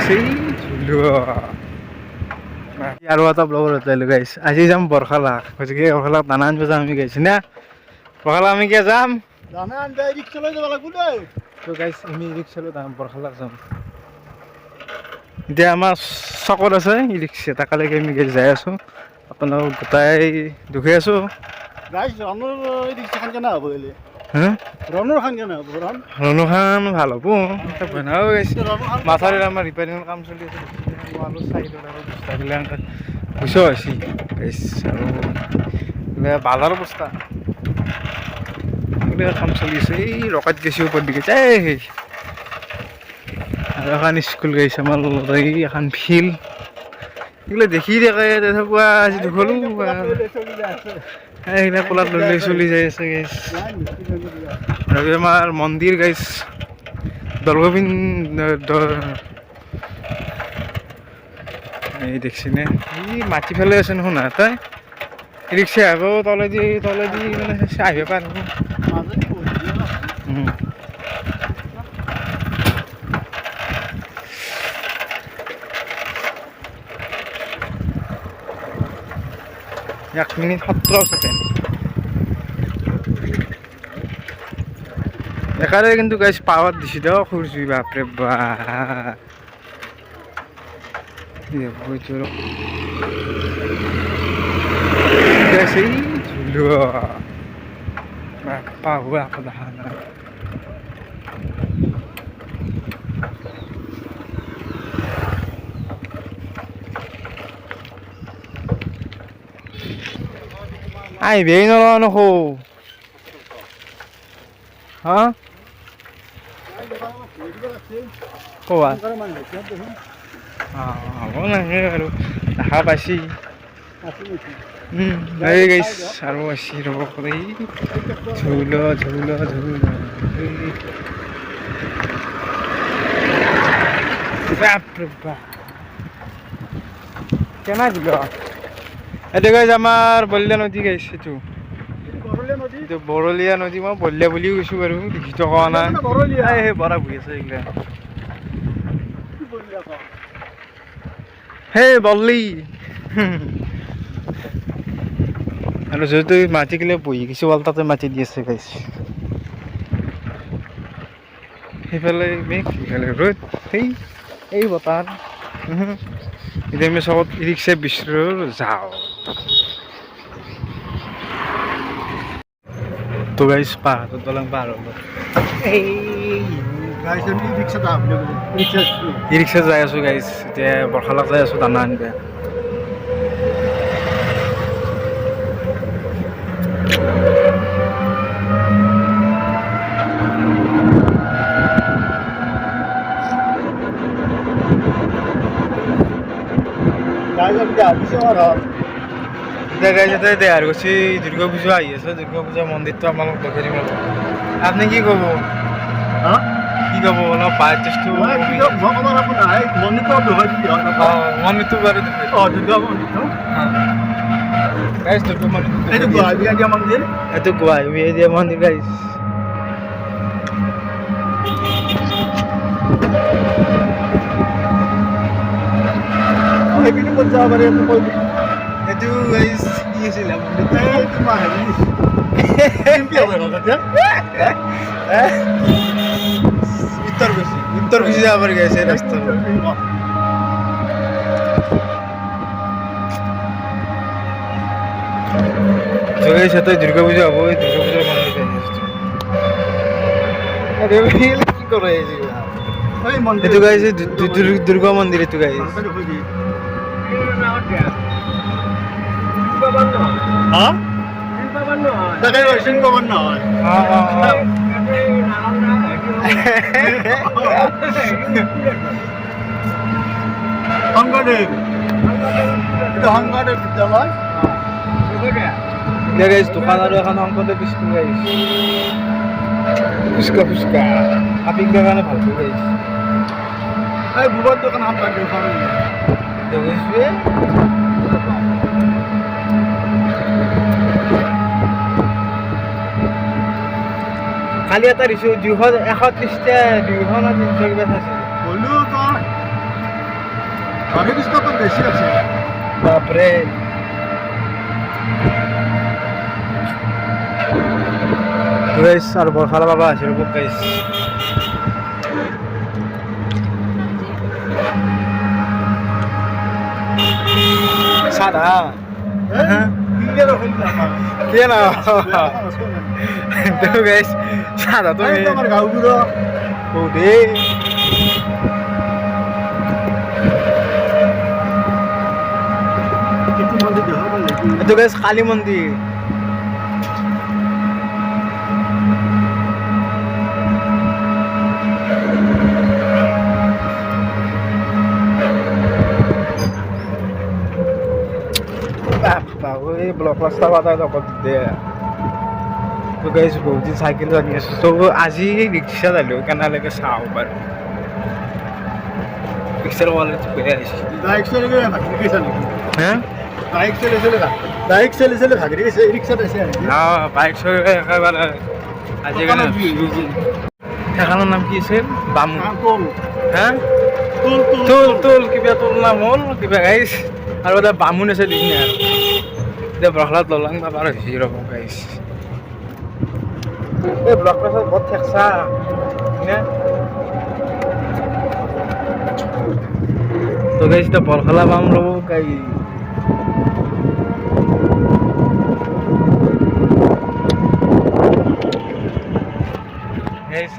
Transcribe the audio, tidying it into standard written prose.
গাইছে আৰু এটা ব্লগৰ উঠাইলো গাইছ আজি যাম বৰখালা গতিকে বৰখালাত দানা আনিব যাম আমি গাইছো না বৰখালা আমি কিয় যাম দানা আনবা ৰিক্সা লৈ যাব লাগিব দেই তো গাইছ আমি ৰিক্সা লৈ যাম বৰখালাত যাম এতিয়া আমাৰ চকত আছে ই ৰিক্সা তাকালৈকে আমি যাই আছো আপোনালোক গোটাই দুখি আছো গাইছ ৰণৰ ৰিক্সাখন কেনে হ'ব এলে হা ৰণৰ খান কেনে হ'ব ৰণুখান ভাল হ'ব বনাও গাইছে মাথাৰিৰ আমাৰ ৰিপেয়াৰিঙৰ কাম চলি আছে আলু চাইডত আৰু বস্তাবিলাক গুচা হৈছে গাইছ আৰু বাজাৰ বস্তা কাম চলি আছে এই ৰকেট গেছি ওপৰ দিকে এই আৰু এখন স্কুল গৈছে আমাৰ এই এখন ফিল্ড এইগুলো দেখি থাকে তথাপি আজি দুখলো এইবিলাক কোলাত লৈ লৈ চলি যাই আছে গাইছ আৰু আমাৰ মন্দিৰ গাইছ দলগোবিন্দ এই দেখছিনে এই মাটি ফেলে আছে শুনা তাই ৰিক্সা আকৌ তলেদি মানে আহিব পাৰে এক মিনিট 17 সেকেন্ড এখানে কিন্তু গাইছ পাওয়ার দিছি দাও খুঁজছি বাপরে পাওয়া ai বেই নলনো হো হ্যাঁ কোৱা হ'ব নাহে আৰু দেখা পাইছি এই গাইছ আৰু আছি ৰ'ব কৰি ঝুল কেনা দিল এইটো গাইছ আমাৰ বলিয়া নদী গাইছ এইটো বৰলীয়া নদী মই বলিয়া বুলিও কৈছোঁ বাৰু লিখিত কোৱা নাই সেই বৰা বহি আছে এইগিলা সেই বল্লি আৰু যদি মাটি গিলে বহি কিছু তাতে মাটি দি আছে গাইছ সেইফালে মেঘ সেইফালে ৰ'দ এই বতাহ এতিয়া আমি চবত ৰিক্সা বিচাৰো যাওঁ তো গাইছ পাহাড়ৰ দলং পাৰ হ'ব ই ৰিক্সা যাই আছো গাইছ এতিয়া বৰখালাত যাই আছো দানা আনিব এতিয়া গাইছ ইয়াতে দেহাৰ গৈছে দুৰ্গা পূজা আহি আছে দুৰ্গা পূজা মন্দিৰটো আপোনালোক দেখাই দিব আপুনি কি ক'ব কি ক'ব অলপ বাজেটটো মন্দিৰটো বাৰু দুৰ্গা মন্দিৰটো গাইছ দুৰ্গা মন্দিৰ এইটো গুৱাহাটী দিয়া মন্দিৰ গাইছ এইটো গাইছ কি আছিল উত্তৰ গুচি যাব পাৰি গাইছে ৰাস্তা সাথে দুৰ্গা পূজা হবো দুৰ্গা পূজাৰ মন্দিৰ কি কৰে এটু গাইছে দুৰ্গা মন্দিৰ এটু গাইছে হ্যাঁ শংকৰদেৱ এটা শংকৰদেৱ বিদ্যালয় গাইছ দোকান আৰু এখন শংকৰদেৱ স্কুল গাইছ ফুচকা আপিক কাৰণে ভালকৈ গাইছ এই বুবৰ দোকান এখন পাই কালি এটা দিছোঁ 231টা 200 না 300 কিবা চাইছিলোঁ হ'লেও তই আমি কিছু তখন বেশি আছে বাপরে গাইস আর বরখালা বাবা আছে রূপ গাইস সাদা হ্যাঁ কিনে রাখুন না কে না তো গাইস সাদা তো এই তোমার গাউগুলো ও দে কিন্তু মন্দির দেখা পারলে তো গাইস কালী মন্দির ওই ব্লক রাস্তা বাধা তখন দে তো গাইস বহুদিন সাইকেল চালিয়ে আছো তো আজি রিক্সা চালিও কেনালৈকে চাওঁ বাৰু রিক্সার ওয়ালেট করে আসি বাইক চলে গেলে ভাগি গেছে নাকি হ্যাঁ বাইক চলে চলে ভাগি গেছে রিক্সা আছে না বাইক চলে একেবারে আজি কেন সেখানৰ নাম কি আছিল বামু তোল হ্যাঁ তোল তুল তুল কিবা তোৰ নাম হ'ল কিবা গাইছ আৰু এটা বামুণ আছে দেখি আৰু এতিয়া ব্ৰহ্লাদ ললাং পাৰ হৈছে ৰ'ব গাইছ এই ব্লক পাছত বহুত ঠেকচা নে তো গাইছ এতিয়া বৰখলা পাম ৰ'ব গাই গাইছ